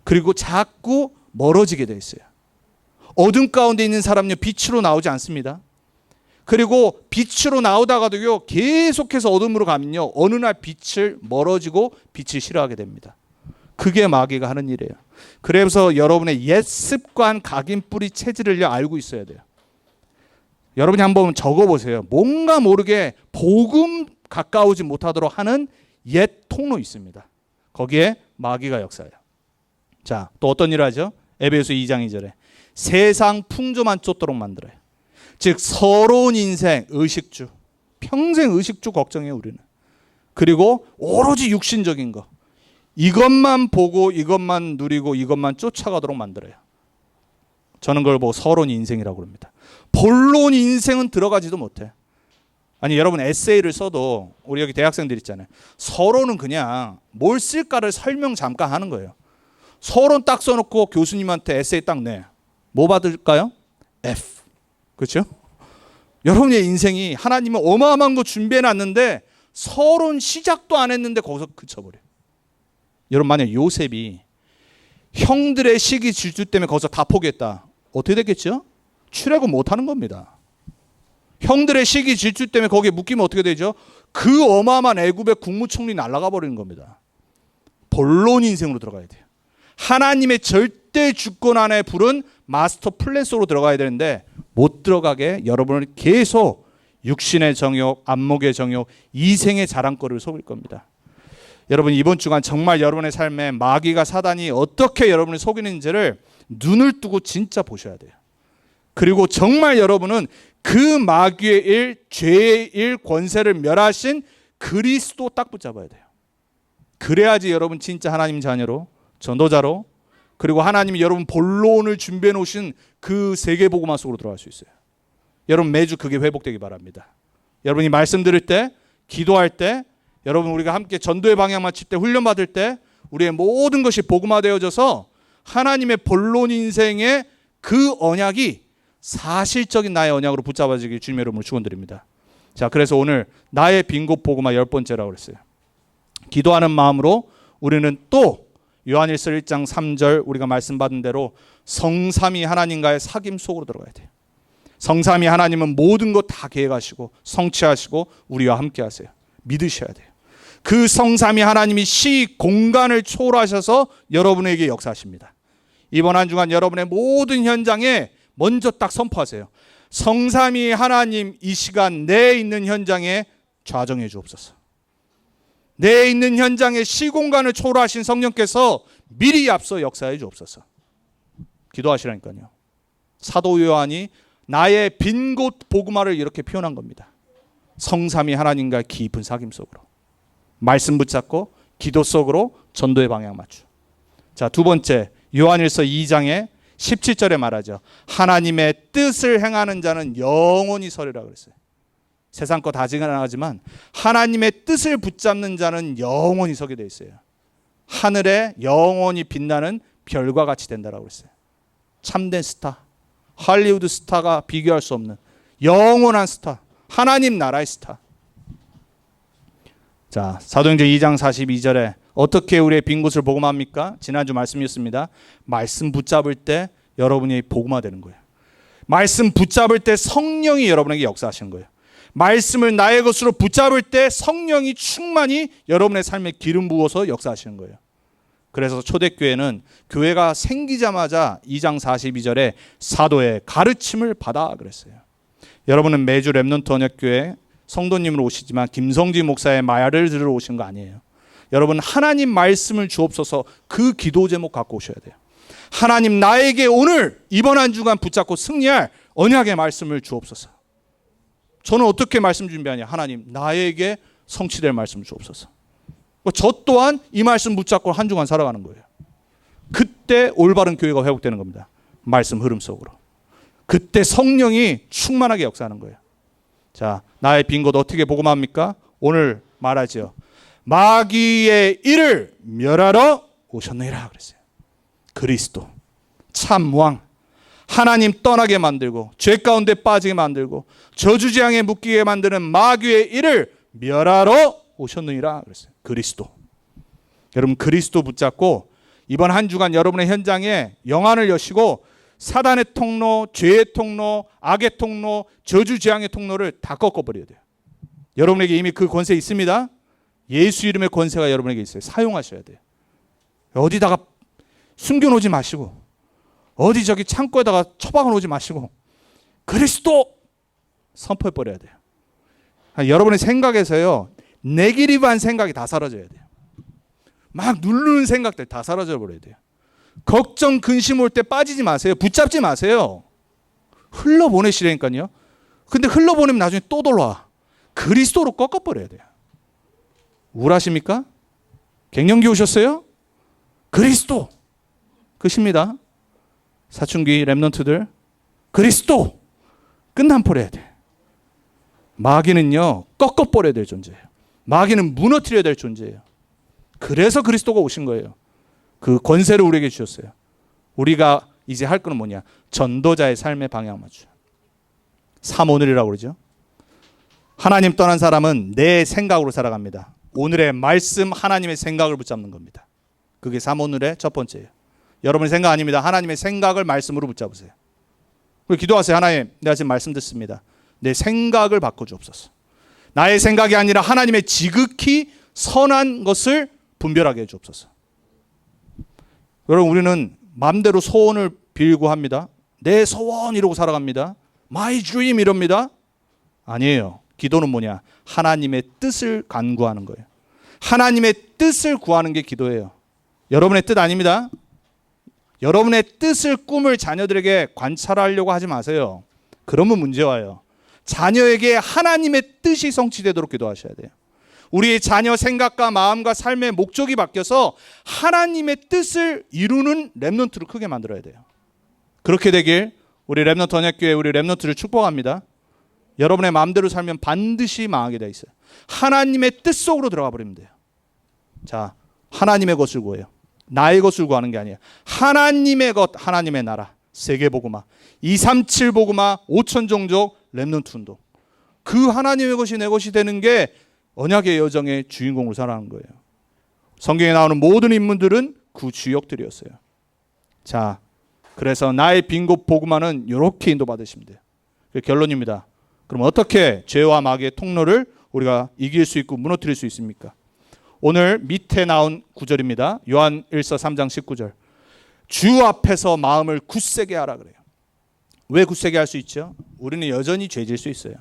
그리고 자꾸 멀어지게 돼 있어요. 어둠 가운데 있는 사람은요, 빛으로 나오지 않습니다. 그리고 빛으로 나오다가도요, 계속해서 어둠으로 가면요, 어느 날 빛을 멀어지고 빛을 싫어하게 됩니다. 그게 마귀가 하는 일이에요. 그래서 여러분의 옛 습관, 각인, 뿌리, 체질을 알고 있어야 돼요. 여러분이 한번 적어보세요. 뭔가 모르게 복음 가까우지 못하도록 하는 옛 통로 있습니다. 거기에 마귀가 역사해요. 자, 또 어떤 일을 하죠? 에베소 2장 2절에 세상 풍조만 쫓도록 만들어요. 즉 서러운 인생, 의식주, 평생 의식주 걱정해요 우리는. 그리고 오로지 육신적인 거, 이것만 보고 이것만 누리고 이것만 쫓아가도록 만들어요. 저는 그걸 보고 서러운 인생이라고 합니다. 본론 인생은 들어가지도 못해. 아니, 여러분 에세이를 써도, 우리 여기 대학생들 있잖아요, 서론은 그냥 뭘 쓸까를 설명 잠깐 하는 거예요. 서론 딱 써놓고 교수님한테 에세이 딱 내. 뭐 받을까요? F. 그렇죠? 여러분의 인생이 하나님은 어마어마한 거 준비해놨는데 서론 시작도 안 했는데 거기서 그쳐버려요. 여러분, 만약 요셉이 형들의 시기 질투 때문에 거기서 다 포기했다, 어떻게 됐겠죠? 출애굽 못하는 겁니다. 형들의 시기 질투 때문에 거기에 묶이면 어떻게 되죠? 그 어마어마한 애굽의 국무총리 날아가 버리는 겁니다. 본론 인생으로 들어가야 돼요. 하나님의 절대 주권 안에 부른 마스터 플랜 속으로 들어가야 되는데 못 들어가게 여러분을 계속 육신의 정욕, 안목의 정욕, 이생의 자랑거리를 속일 겁니다. 여러분, 이번 주간 정말 여러분의 삶에 마귀가, 사단이 어떻게 여러분을 속이는지를 눈을 뜨고 진짜 보셔야 돼요. 그리고 정말 여러분은 그 마귀의 일, 죄의 일, 권세를 멸하신 그리스도 딱 붙잡아야 돼요. 그래야지 여러분 진짜 하나님 자녀로, 전도자로, 그리고 하나님이 여러분 본론을 준비해 놓으신 그 세계복음화 속으로 들어갈 수 있어요. 여러분 매주 그게 회복되기 바랍니다. 여러분이 말씀 들을 때, 기도할 때, 여러분 우리가 함께 전도의 방향 맞출 때, 훈련 받을 때 우리의 모든 것이 복음화되어져서 하나님의 본론 인생의 그 언약이 사실적인 나의 언약으로 붙잡아지기 주님의 이름으로 축원드립니다. 자, 그래서 오늘 나의 빈곳 복음화 10번째라고 그랬어요. 기도하는 마음으로 우리는 또 요한일서 1장 3절 우리가 말씀받은 대로 성삼위 하나님과의 사귐 속으로 들어가야 돼요. 성삼위 하나님은 모든 것 다 계획하시고 성취하시고 우리와 함께 하세요. 믿으셔야 돼요. 그 성삼위 하나님이 시 공간을 초월하셔서 여러분에게 역사하십니다. 이번 한 주간 여러분의 모든 현장에 먼저 딱 선포하세요. 성삼위 하나님, 이 시간 내 있는 현장에 좌정해 주옵소서. 내 있는 현장에 시공간을 초월하신 성령께서 미리 앞서 역사해 주옵소서. 기도하시라니까요. 사도 요한이 나의 빈 곳 복음화를 이렇게 표현한 겁니다. 성삼위 하나님과 깊은 사귐 속으로, 말씀 붙잡고 기도 속으로 전도의 방향 맞추. 자, 두 번째, 요한일서 2장에 17절에 말하죠. 하나님의 뜻을 행하는 자는 영원히 서리라 그랬어요. 세상 거 다 지나가지만 하나님의 뜻을 붙잡는 자는 영원히 서게 돼 있어요. 하늘에 영원히 빛나는 별과 같이 된다라고 그랬어요. 참된 스타, 할리우드 스타가 비교할 수 없는 영원한 스타, 하나님 나라의 스타. 자, 사도행전 2장 42절에 어떻게 우리의 빈 곳을 복음합니까? 지난주 말씀이었습니다. 말씀 붙잡을 때 여러분이 복음화 되는 거예요. 말씀 붙잡을 때 성령이 여러분에게 역사하시는 거예요. 말씀을 나의 것으로 붙잡을 때 성령이 충만히 여러분의 삶에 기름 부어서 역사하시는 거예요. 그래서 초대교회는 교회가 생기자마자 2장 42절에 사도의 가르침을 받아 그랬어요. 여러분은 매주 렘넌트 언약교회 성도님으로 오시지만 김성지 목사의 말을 들으러 오신 거 아니에요. 여러분 하나님 말씀을 주옵소서 그 기도 제목 갖고 오셔야 돼요. 하나님 나에게 오늘 이번 한 주간 붙잡고 승리할 언약의 말씀을 주옵소서. 저는 어떻게 말씀 준비하냐? 하나님 나에게 성취될 말씀 주옵소서. 저 또한 이 말씀 붙잡고 한 주간 살아가는 거예요. 그때 올바른 교회가 회복되는 겁니다. 말씀 흐름 속으로. 그때 성령이 충만하게 역사하는 거예요. 자, 나의 빈 곳 어떻게 복음합니까? 오늘 말하죠. 마귀의 일을 멸하러 오셨느니라 그랬어요. 그리스도 참왕, 하나님 떠나게 만들고 죄 가운데 빠지게 만들고 저주재앙에 묶이게 만드는 마귀의 일을 멸하러 오셨느니라 그랬어요. 그리스도. 여러분 그리스도 붙잡고 이번 한 주간 여러분의 현장에 영안을 여시고 사단의 통로, 죄의 통로, 악의 통로, 저주재앙의 통로를 다 꺾어버려야 돼요. 여러분에게 이미 그 권세 있습니다. 예수 이름의 권세가 여러분에게 있어요. 사용하셔야 돼요. 어디다가 숨겨놓지 마시고 어디 저기 창고에다가 처박아 놓지 마시고 그리스도 선포해버려야 돼요. 여러분의 생각에서요 네기티브한 생각이 다 사라져야 돼요. 막 누르는 생각들 다 사라져 버려야 돼요. 걱정 근심 올 때 빠지지 마세요. 붙잡지 마세요. 흘러보내시라니까요. 근데 흘러보내면 나중에 또 돌아와. 그리스도로 꺾어버려야 돼요. 우울하십니까? 갱년기 오셨어요? 그리스도 끝입니다. 사춘기 렘넌트들 그리스도 끝난버려야 돼. 마귀는요 꺾어버려야 될 존재예요. 마귀는 무너뜨려야 될 존재예요. 그래서 그리스도가 오신 거예요. 그 권세를 우리에게 주셨어요. 우리가 이제 할 거는 뭐냐? 전도자의 삶의 방향 맞춰. 삼오늘이라고 그러죠. 하나님 떠난 사람은 내 생각으로 살아갑니다. 오늘의 말씀 하나님의 생각을 붙잡는 겁니다. 그게 삼오늘의 첫 번째예요. 여러분의 생각 아닙니다. 하나님의 생각을 말씀으로 붙잡으세요. 우리 기도하세요. 하나님, 내가 지금 말씀 듣습니다. 내 생각을 바꿔주옵소서. 나의 생각이 아니라 하나님의 지극히 선한 것을 분별하게 해주옵소서. 여러분 우리는 마음대로 소원을 빌고 합니다. 내 소원 이러고 살아갑니다. My dream 이럽니다. 아니에요. 기도는 뭐냐? 하나님의 뜻을 간구하는 거예요. 하나님의 뜻을 구하는 게 기도예요. 여러분의 뜻 아닙니다. 여러분의 뜻을 꿈을 자녀들에게 관찰하려고 하지 마세요. 그러면 문제 와요. 자녀에게 하나님의 뜻이 성취되도록 기도하셔야 돼요. 우리의 자녀 생각과 마음과 삶의 목적이 바뀌어서 하나님의 뜻을 이루는 렘넌트를 크게 만들어야 돼요. 그렇게 되길 우리 렘넌트 언약교회 우리 렘넌트를 축복합니다. 여러분의 마음대로 살면 반드시 망하게 돼 있어요. 하나님의 뜻 속으로 들어가 버리면 돼요. 자, 하나님의 것을 구해요. 나의 것을 구하는 게 아니에요. 하나님의 것, 하나님의 나라, 세계복음화, 237 복음화, 5천 종족 렘넌트 운동. 그 하나님의 것이 내 것이 되는 게 언약의 여정의 주인공으로 살아가는 거예요. 성경에 나오는 모든 인물들은 그 주역들이었어요. 자, 그래서 나의 빈곳 복음화는 이렇게 인도받으시면 돼요. 결론입니다. 그럼 어떻게 죄와 마귀의 통로를 우리가 이길 수 있고 무너뜨릴 수 있습니까? 오늘 밑에 나온 구절입니다. 요한 1서 3장 19절. 주 앞에서 마음을 굳세게 하라 그래요. 왜 굳세게 할 수 있죠? 우리는 여전히 죄질 수 있어요.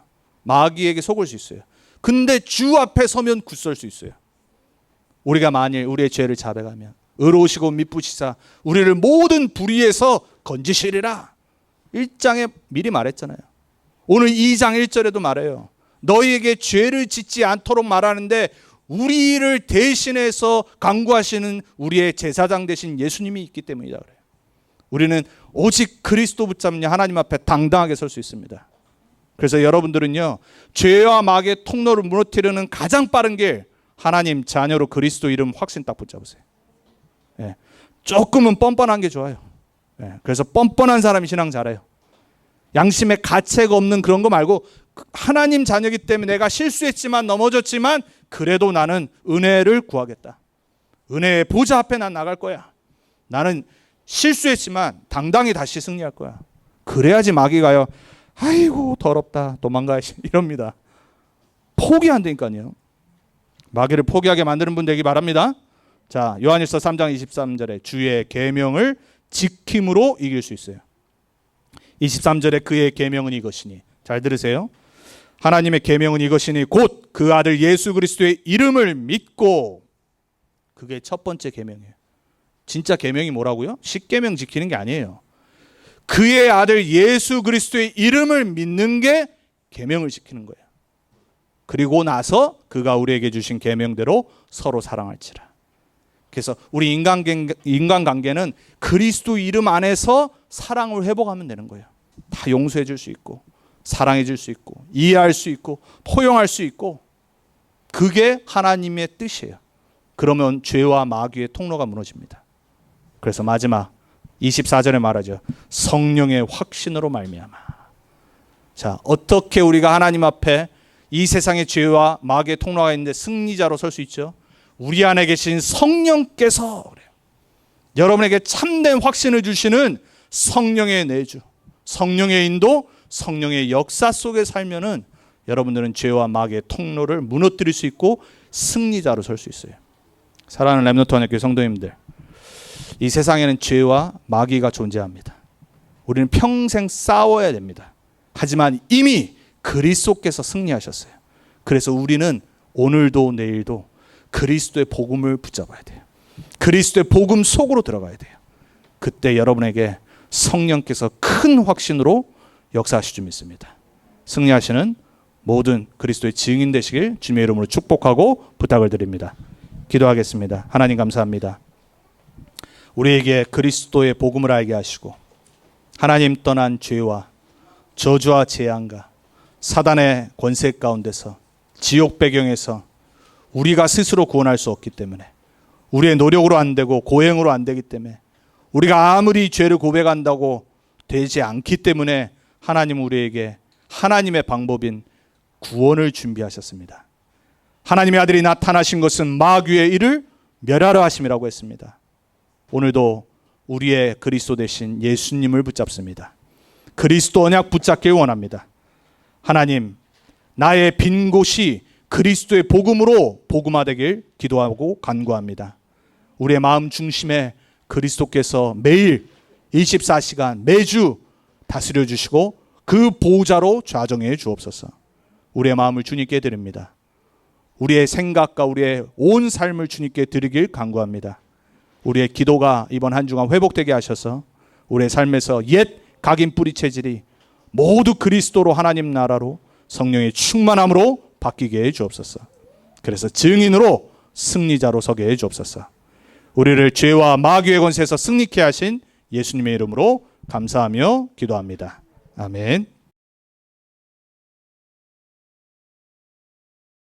마귀에게 속을 수 있어요. 근데 주 앞에 서면 굳설 수 있어요. 우리가 만일 우리의 죄를 자백하면 의로우시고 미쁘시사 우리를 모든 불의에서 건지시리라. 1장에 미리 말했잖아요. 오늘 2장 1절에도 말해요. 너희에게 죄를 짓지 않도록 말하는데 우리를 대신해서 강구하시는 우리의 제사장 되신 예수님이 있기 때문이다 그래요. 우리는 오직 그리스도 붙잡냐 하나님 앞에 당당하게 설 수 있습니다. 그래서 여러분들은요 죄와 마귀의 통로를 무너뜨리는 가장 빠른 길 하나님 자녀로 그리스도 이름 확신 딱 붙잡으세요. 예. 조금은 뻔뻔한 게 좋아요. 그래서 뻔뻔한 사람이 신앙 잘해요. 양심에 가책 없는 그런 거 말고 하나님 자녀이기 때문에 내가 실수했지만 넘어졌지만 그래도 나는 은혜를 구하겠다. 은혜의 보좌 앞에 난 나갈 거야. 나는 실수했지만 당당히 다시 승리할 거야. 그래야지 마귀가요, 아이고 더럽다 도망가야지 이럽니다. 포기 안 되니까요. 마귀를 포기하게 만드는 분 되기 바랍니다. 자, 요한일서 3장 23절에 주의 계명을 지킴으로 이길 수 있어요. 23절에 그의 계명은 이것이니, 잘 들으세요. 하나님의 계명은 이것이니 곧 그 아들 예수 그리스도의 이름을 믿고, 그게 첫 번째 계명이에요. 진짜 계명이 뭐라고요? 십계명 지키는 게 아니에요. 그의 아들 예수 그리스도의 이름을 믿는 게 계명을 지키는 거예요. 그리고 나서 그가 우리에게 주신 계명대로 서로 사랑할지라. 그래서 우리 인간관계는 그리스도 이름 안에서 사랑을 회복하면 되는 거예요. 다 용서해 줄 수 있고 사랑해 줄 수 있고 이해할 수 있고 포용할 수 있고, 그게 하나님의 뜻이에요. 그러면 죄와 마귀의 통로가 무너집니다. 그래서 마지막 24절에 말하죠. 성령의 확신으로 말미암아. 자, 어떻게 우리가 하나님 앞에 이 세상의 죄와 마귀의 통로가 있는데 승리자로 설 수 있죠? 우리 안에 계신 성령께서 그래요. 여러분에게 참된 확신을 주시는 성령의 내주, 성령의 인도, 성령의 역사 속에 살면은 여러분들은 죄와 마귀의 통로를 무너뜨릴 수 있고 승리자로 설 수 있어요. 사랑하는 렘넌트 한역교회 성도님들, 이 세상에는 죄와 마귀가 존재합니다. 우리는 평생 싸워야 됩니다. 하지만 이미 그리스도께서 승리하셨어요. 그래서 우리는 오늘도 내일도 그리스도의 복음을 붙잡아야 돼요. 그리스도의 복음 속으로 들어가야 돼요. 그때 여러분에게 성령께서 큰 확신으로 역사하실 줄 믿습니다. 승리하시는 모든 그리스도의 증인 되시길 주님의 이름으로 축복하고 부탁을 드립니다. 기도하겠습니다. 하나님 감사합니다. 우리에게 그리스도의 복음을 알게 하시고 하나님 떠난 죄와 저주와 재앙과 사단의 권세 가운데서 지옥 배경에서 우리가 스스로 구원할 수 없기 때문에, 우리의 노력으로 안 되고 고행으로 안 되기 때문에, 우리가 아무리 죄를 고백한다고 되지 않기 때문에 하나님 우리에게 하나님의 방법인 구원을 준비하셨습니다. 하나님의 아들이 나타나신 것은 마귀의 일을 멸하려 하심이라고 했습니다. 오늘도 우리의 그리스도 되신 예수님을 붙잡습니다. 그리스도 언약 붙잡길 원합니다. 하나님, 나의 빈 곳이 그리스도의 복음으로 복음화되길 기도하고 간구합니다. 우리의 마음 중심에 그리스도께서 매일 24시간 매주 다스려 주시고 그 보호자로 좌정해 주옵소서. 우리의 마음을 주님께 드립니다. 우리의 생각과 우리의 온 삶을 주님께 드리길 간구합니다. 우리의 기도가 이번 한 주간 회복되게 하셔서 우리의 삶에서 옛 각인 뿌리 체질이 모두 그리스도로 하나님 나라로 성령의 충만함으로 바뀌게 해 주옵소서. 그래서 증인으로 승리자로 서게 해 주옵소서. 우리를 죄와 마귀의 권세에서 승리케 하신 예수님의 이름으로 감사하며 기도합니다. 아멘.